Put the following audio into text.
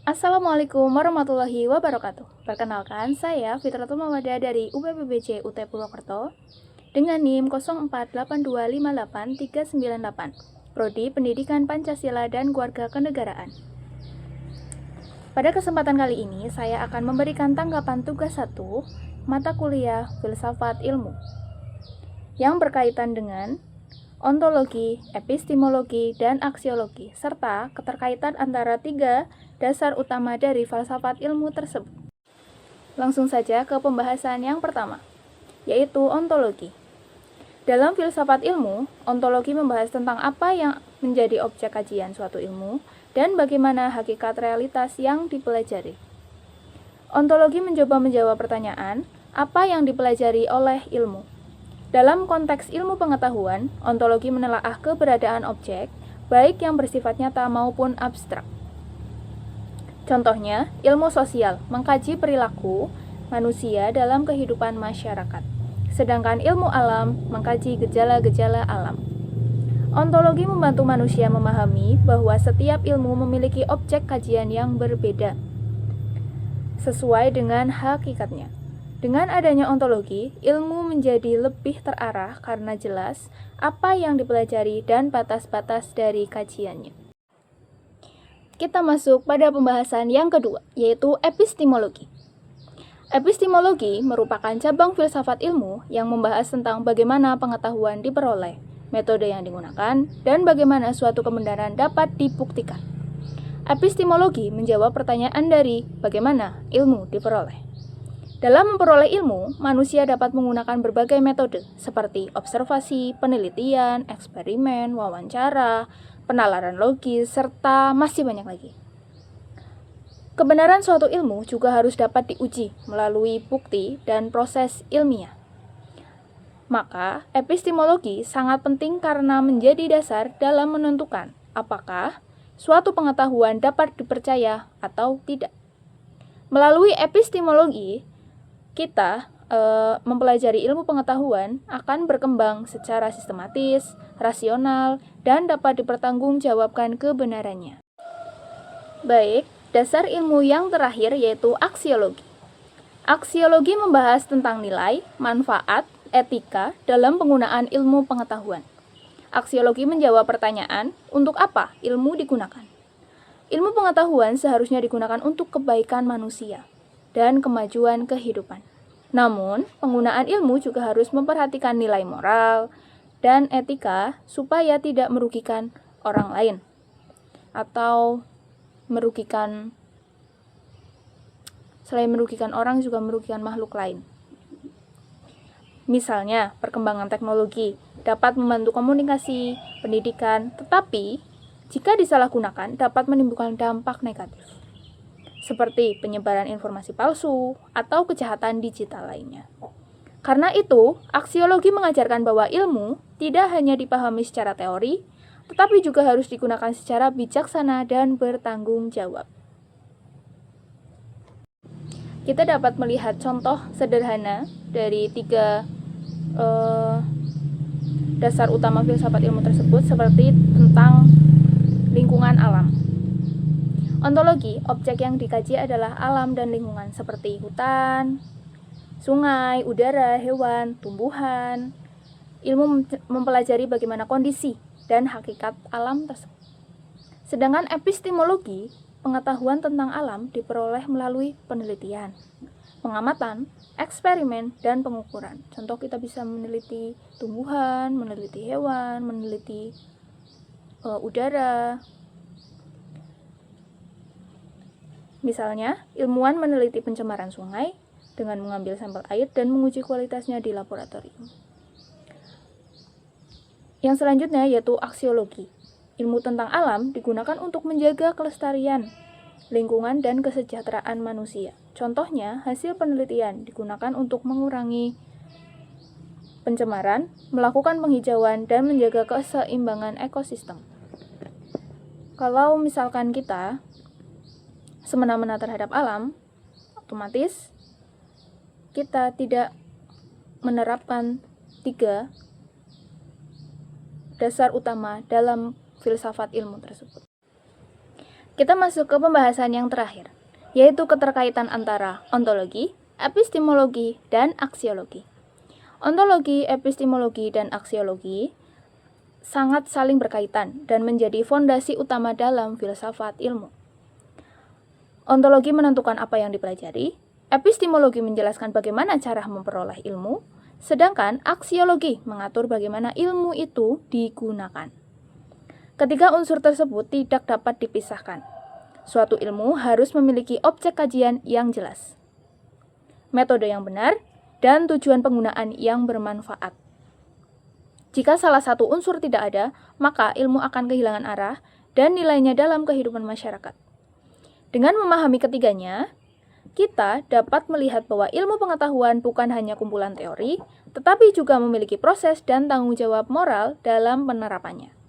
Assalamualaikum warahmatullahi wabarakatuh. Perkenalkan, saya Fitratul Mawada dari UPPBC UT Purwokerto dengan NIM 0482583898, Prodi Pendidikan Pancasila dan Keluarga Kenegaraan. Pada kesempatan kali ini, saya akan memberikan tanggapan tugas 1 mata kuliah Filsafat Ilmu yang berkaitan dengan ontologi, epistemologi, dan aksiologi, serta keterkaitan antara tiga dasar utama dari filsafat ilmu tersebut. Langsung saja ke pembahasan yang pertama, yaitu ontologi. Dalam filsafat ilmu, ontologi membahas tentang apa yang menjadi objek kajian suatu ilmu dan bagaimana hakikat realitas yang dipelajari. Ontologi mencoba menjawab pertanyaan, apa yang dipelajari oleh ilmu? Dalam konteks ilmu pengetahuan, ontologi menelaah keberadaan objek, baik yang bersifat nyata maupun abstrak. Contohnya, ilmu sosial mengkaji perilaku manusia dalam kehidupan masyarakat, sedangkan ilmu alam mengkaji gejala-gejala alam. Ontologi membantu manusia memahami bahwa setiap ilmu memiliki objek kajian yang berbeda, sesuai dengan hakikatnya. Dengan adanya ontologi, ilmu menjadi lebih terarah karena jelas apa yang dipelajari dan batas-batas dari kajiannya. Kita masuk pada pembahasan yang kedua, yaitu epistemologi. Epistemologi merupakan cabang filsafat ilmu yang membahas tentang bagaimana pengetahuan diperoleh, metode yang digunakan, dan bagaimana suatu kebenaran dapat dibuktikan. Epistemologi menjawab pertanyaan dari bagaimana ilmu diperoleh. Dalam memperoleh ilmu, manusia dapat menggunakan berbagai metode seperti observasi, penelitian, eksperimen, wawancara, penalaran logis, serta masih banyak lagi. Kebenaran suatu ilmu juga harus dapat diuji melalui bukti dan proses ilmiah. Maka, epistemologi sangat penting karena menjadi dasar dalam menentukan apakah suatu pengetahuan dapat dipercaya atau tidak. Melalui epistemologi, kita mempelajari ilmu pengetahuan akan berkembang secara sistematis, rasional, dan dapat dipertanggungjawabkan kebenarannya. Baik, dasar ilmu yang terakhir yaitu aksiologi. Aksiologi membahas tentang nilai, manfaat, etika dalam penggunaan ilmu pengetahuan. Aksiologi menjawab pertanyaan, untuk apa ilmu digunakan? Ilmu pengetahuan seharusnya digunakan untuk kebaikan manusia dan kemajuan kehidupan. Namun, penggunaan ilmu juga harus memperhatikan nilai moral dan etika supaya tidak merugikan orang lain atau selain merugikan orang juga merugikan makhluk lain. Misalnya, perkembangan teknologi dapat membantu komunikasi, pendidikan, tetapi jika disalahgunakan dapat menimbulkan dampak negatif, seperti penyebaran informasi palsu atau kejahatan digital lainnya. Karena itu, aksiologi mengajarkan bahwa ilmu tidak hanya dipahami secara teori, tetapi juga harus digunakan secara bijaksana dan bertanggung jawab. Kita dapat melihat contoh sederhana dari tiga dasar utama filsafat ilmu tersebut, seperti tentang lingkungan alam. Ontologi, objek yang dikaji adalah alam dan lingkungan seperti hutan, sungai, udara, hewan, tumbuhan. Ilmu mempelajari bagaimana kondisi dan hakikat alam tersebut. Sedangkan epistemologi, pengetahuan tentang alam diperoleh melalui penelitian, pengamatan, eksperimen, dan pengukuran. Contoh, kita bisa meneliti tumbuhan, meneliti hewan, meneliti udara. Misalnya, ilmuwan meneliti pencemaran sungai dengan mengambil sampel air dan menguji kualitasnya di laboratorium. Yang selanjutnya yaitu aksiologi. Ilmu tentang alam digunakan untuk menjaga kelestarian lingkungan dan kesejahteraan manusia. Contohnya, hasil penelitian digunakan untuk mengurangi pencemaran, melakukan penghijauan, dan menjaga keseimbangan ekosistem. Kalau misalkan kita semena-mena terhadap alam, otomatis kita tidak menerapkan tiga dasar utama dalam filsafat ilmu tersebut. Kita masuk ke pembahasan yang terakhir, yaitu keterkaitan antara ontologi, epistemologi, dan aksiologi. Ontologi, epistemologi, dan aksiologi sangat saling berkaitan dan menjadi fondasi utama dalam filsafat ilmu. Ontologi menentukan apa yang dipelajari, epistemologi menjelaskan bagaimana cara memperoleh ilmu, sedangkan aksiologi mengatur bagaimana ilmu itu digunakan. Ketiga unsur tersebut tidak dapat dipisahkan. Suatu ilmu harus memiliki objek kajian yang jelas, metode yang benar, dan tujuan penggunaan yang bermanfaat. Jika salah satu unsur tidak ada, maka ilmu akan kehilangan arah dan nilainya dalam kehidupan masyarakat. Dengan memahami ketiganya, kita dapat melihat bahwa ilmu pengetahuan bukan hanya kumpulan teori, tetapi juga memiliki proses dan tanggung jawab moral dalam penerapannya.